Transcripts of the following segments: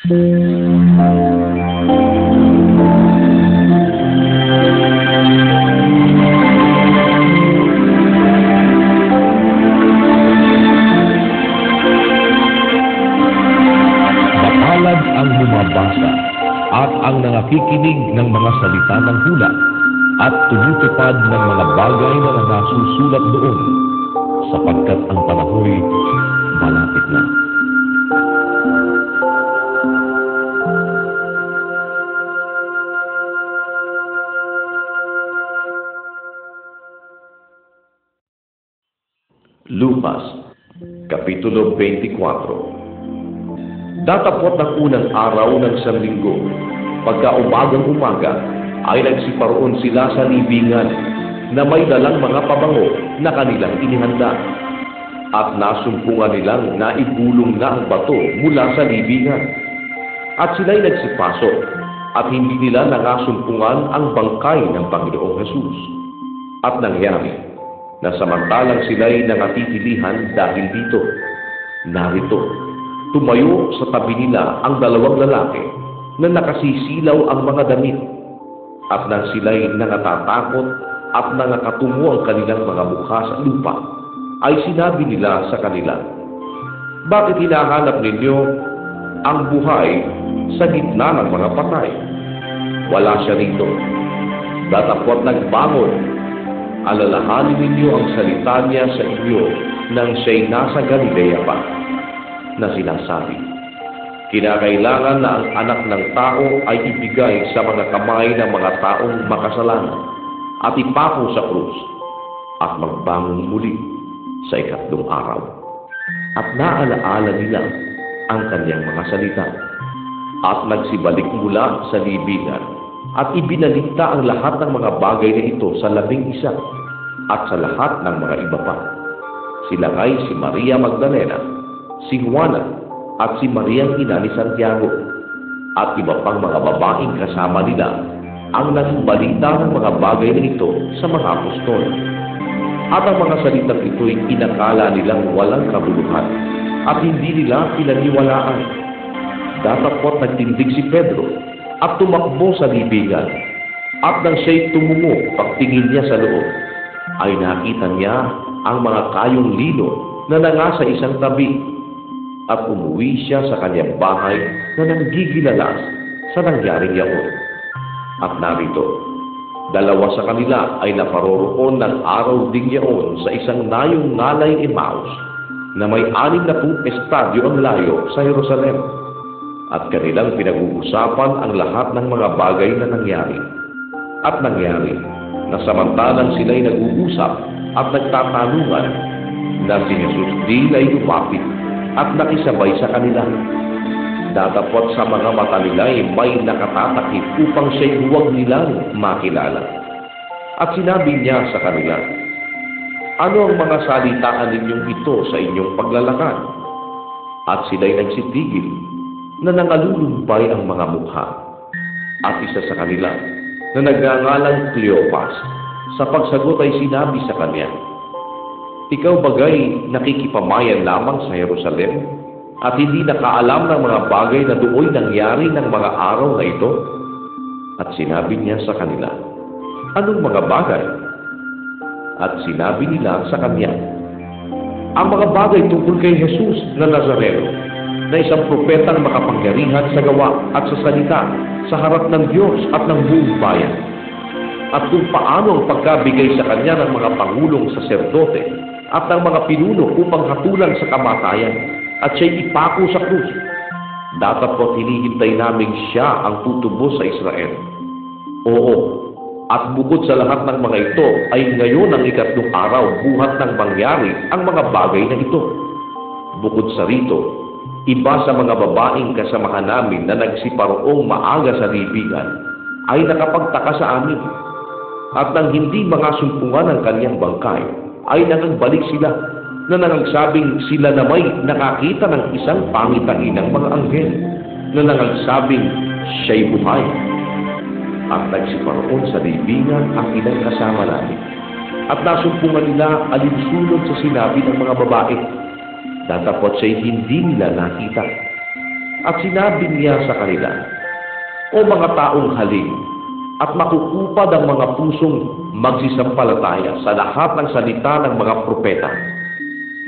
Mapalad ang bumabasa at ang nangakikinig ng mga salita ng hula at tumutupad ng mga bagay na nasusulat doon, sapagkat ang panahoy malapit na. Lukas, Kapitulo 24. Datapot ng unang araw ng Sanlinggo, pagka umagang-umaga, ay nagsiparoon sila sa libingan na may dalang mga pabango na kanilang inihanda. At nasumpungan nilang naibulong na ang bato mula sa libingan. At sila'y nagsipasok, at hindi nila nangasumpungan ang bangkay ng Panginoong Hesus. At nangyari, na samantalang sila'y nangatitilihan dahil dito, narito, tumayo sa tabi nila ang dalawang lalaki na nakasisilaw ang mga damit. At nang sila'y nangatatakot at nangakatungo ang kanilang mga mukha sa lupa, ay sinabi nila sa kanila, "Bakit hinahanap ninyo ang buhay sa gitna ng mga patay? Wala siya rito. Datapot nagbangon. Alalahanin ninyo ang salita niya sa inyo nang siya'y nasa Galilea pa, na sinasabi, kinakailangan na ang anak ng tao ay ibigay sa mga kamay ng mga taong makasalanan at ipako sa krus at magbangon muli sa ikatlong araw." At naalaala nila ang kanyang mga salita at nagsibalik mula sa libingan at ibinaligta ang lahat ng mga bagay na ito sa 11 at sa lahat ng mga iba pa. Sila ay si Maria Magdalena, si Juana, at si Mariang ina ni Santiago, at iba pang mga babaeng kasama nila ang nagbalita ng mga bagay na ito sa mga apostol. At ang mga salitang ito'y inakala nilang walang kabuluhan at hindi nila pinaniwalaan. Datapot nagtindig si Pedro at tumakbo sa libingan, at nang siya'y tumungo pagtingin niya sa loob, ay nakita niya ang mga kayong lino na nangasa isang tabi. At umuwi siya sa kanyang bahay na nanggigilalas sa nangyaring yaon. At narito, dalawa sa kanila ay naparoroon ng araw ding yaon sa isang nayong ngalay Emmaus na may 60 estadyo ang layo sa Jerusalem. At kanilang pinag-uusapan ang lahat ng mga bagay na nangyari. At nangyari na samantalang sila'y nag-uusap at nagtatanungan, na si Jesus din ay lumapit at nakisabay sa kanila. Datapot sa mga mata nila ay may nakatatakip upang siya'y huwag nilang makilala. At sinabi niya sa kanila, "Ano ang mga salitaan ninyong ito sa inyong paglalakad?" At sila'y nagsitigil na nangalulumbay ang mga mukha. At isa sa kanila na nagngangalang Cleopas, sa pagsagot ay sinabi sa kanya, "Ikaw bagay nakikipamayan lamang sa Jerusalem at hindi nakaalam ng mga bagay na doon nangyari ng mga araw na ito?" At sinabi niya sa kanila, "Anong mga bagay?" At sinabi nila sa kanya, "Ang mga bagay tungkol kay Jesus na Nazareno, na isang propetang makapangyarihan sa gawa at sa salita sa harap ng Diyos at ng buong bayan. At kung paano ang pagkabigay sa kanya ng mga pangulong saserdote at ng mga pinuno upang hatulan sa kamatayan at siya'y ipako sa krus. Datapot hinihintay namin siya ang tutubos sa Israel. Oo, at bukod sa lahat ng mga ito ay ngayon ang ikatlong araw buhat ng mangyari ang mga bagay na ito. Bukod sa rito, iba sa mga babaeng kasamahan namin na nagsiparoong maaga sa libingan ay nakapagtaka sa amin. At nang hindi mga sumpungan ang kanyang bangkay, ay nangagbalik sila na nangagsabing sila na may nakakita ng isang pangitanginang mga anghel na nangagsabing siya'y buhay. At nagsiparoon sa libingan ang ilang kasama namin. At nasumpungan nila alinsunod sa sinabi ng mga babae. Datapot siya'y hindi nila nakita. At sinabi niya sa kanila, "O mga taong halin, at makukupad ang mga pusong magsisampalataya sa lahat ng salita ng mga propeta.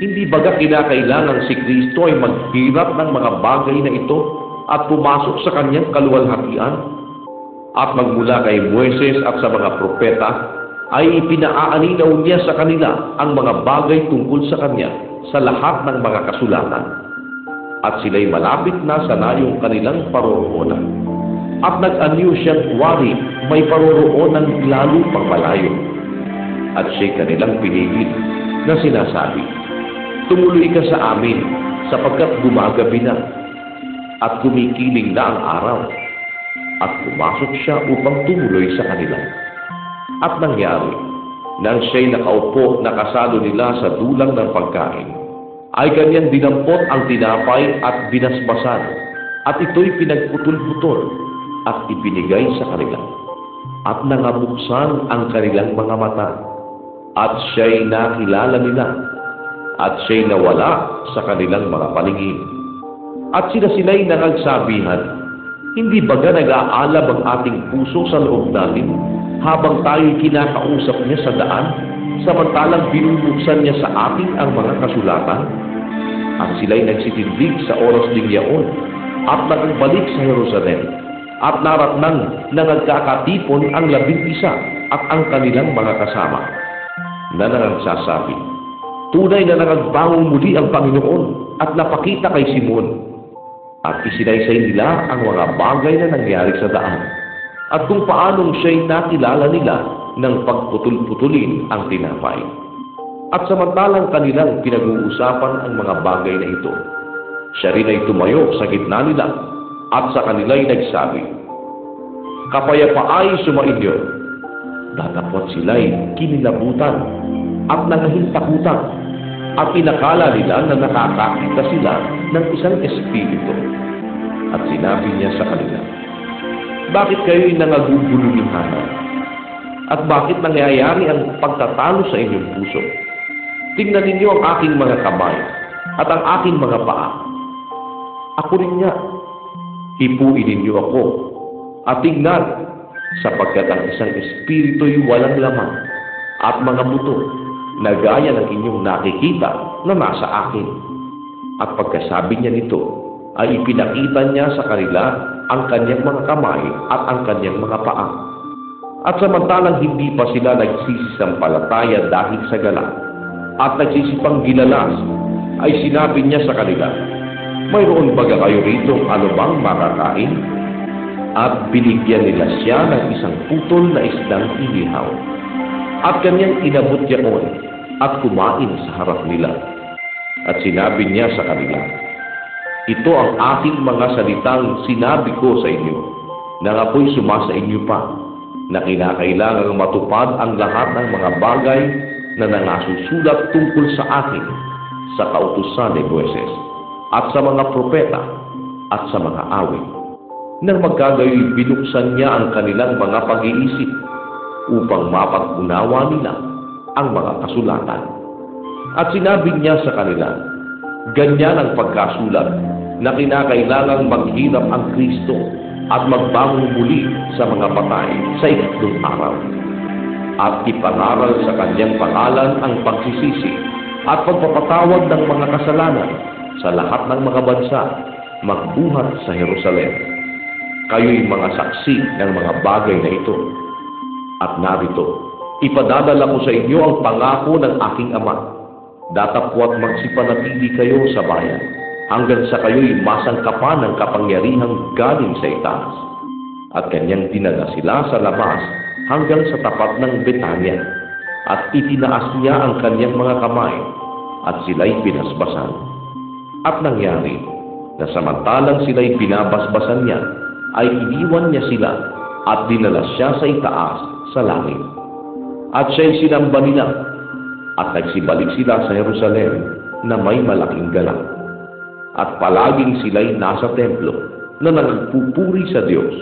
Hindi baga kinakailangan si Kristo ay maghirap ng mga bagay na ito at pumasok sa kanyang kaluwalhatian? At magmula kay Moises at sa mga propeta ay ipinaaaninaw niya sa kanila ang mga bagay tungkol sa kanya sa lahat ng mga kasulatan. At sila'y malapit na sa nayong kanilang paroroonan. At nag-anyo siyang wari may paroroonan lalo pang malayo. At siya'y kanilang pinigil na sinasabi, 'Tumuloy ka sa amin sapagkat gumagabi na at kumikiling na ang araw.' At pumasok siya upang tumuloy sa kanila. At nangyari, nang siya'y nakaupo na kasalo nila sa dulang ng pagkain, ay kanyang dinampot ang tinapay at binasbasan, at ito'y pinagputol-putol at ibinigay sa kanila. At nangabuksan ang kanilang mga mata, at siya'y nakilala nila, at siya'y nawala sa kanilang mga paningin. At sila'y nangagsabihan, 'Hindi baga nag-aalab ang ating puso sa loob natin habang tayo'y kinakausap niya sa daan, samantalang binubuksan niya sa atin ang mga kasulatan?' At sila'y nagsitindig sa oras ding yaon at nagbalik sa Jerusalem, at naratnang na nagkakatipon ang 11 at ang kanilang mga kasama, na nangagsasabi, 'Tunay na nagbangon muli ang Panginoon at napakita kay Simon.' At isinaysay nila ang mga bagay na nangyari sa daan, at kung paanong siya'y nakilala nila ng pagputol-putulin ang tinapay. At samantalang kanilang pinag-uusapan ang mga bagay na ito, siya rin ay tumayo sa gitna nila, at sa kanila'y nagsabi, 'Kapayapaay sumainyo.' Datapot sila'y kinilabutan at nangahintakutan, at inakala nila na nakakakita sila ng isang espiritu. At sinabi niya sa kanila, 'Bakit kayo'y nangaguguluhan? At bakit nangyayari ang pagtatalo sa inyong puso? Tingnan ninyo ang aking mga kamay at ang aking mga paa. Ako rin nga. Hipuin ninyo ako at tingnan, sapagkat ang isang espiritu'y walang laman at mga buto na gaya ng inyong nakikita na nasa akin.' At pagkasabi niya nito, ay ipinakita niya sa kanila ang kanyang mga kamay at ang kanyang mga paa. At samantalang hindi pa sila nagsisisampalataya dahil sa galak at nagsisipang gilalas, ay sinabi niya sa kanila, 'Mayroon baga kayo rito anumang makakain?' At binigyan nila siya ng isang putol na isdang inihaw. At kanyang inabot yaon at kumain sa harap nila. At sinabi niya sa kanila, 'Ito ang aking mga salitang sinabi ko sa inyo, na ako'y sumasa inyo pa, na kinakailangang matupad ang lahat ng mga bagay na nangasusulat tungkol sa akin sa kautusan ni Moises at sa mga propeta at sa mga awit.' Nang magkagayoy, binuksan niya ang kanilang mga pag-iisip upang mapag-unawa nila ang mga kasulatan. At sinabi niya sa kanila, ganyan ang pagkasulat na kinakailangang maghirap ang Kristo at magbangon muli sa mga patay sa ikatlong araw. At ipangaral sa kanyang pangalan ang pagsisisi at pagpapatawad ng mga kasalanan sa lahat ng mga bansa, magbuhat sa Jerusalem. Kayo'y mga saksi ng mga bagay na ito. At narito, ipadadala ko sa inyo ang pangako ng aking Ama. Datapwat magsipanatili kayo sa bayan, hanggang sa kayo'y masangkapan ng kapangyarihang galing sa itaas. At kanyang dinala sila sa labas hanggang sa tapat ng Betania, at itinaas niya ang kanyang mga kamay, at sila'y binasbasan. At nangyari, na samantalang sila'y binabasbasan niya, ay iniwan niya sila, at dinala siya sa itaas sa langit. At siya'y sinamba nila, at nagsibalik sila sa Jerusalem na may malaking galak. At palaging sila'y nasa templo na nagpupuri sa Diyos.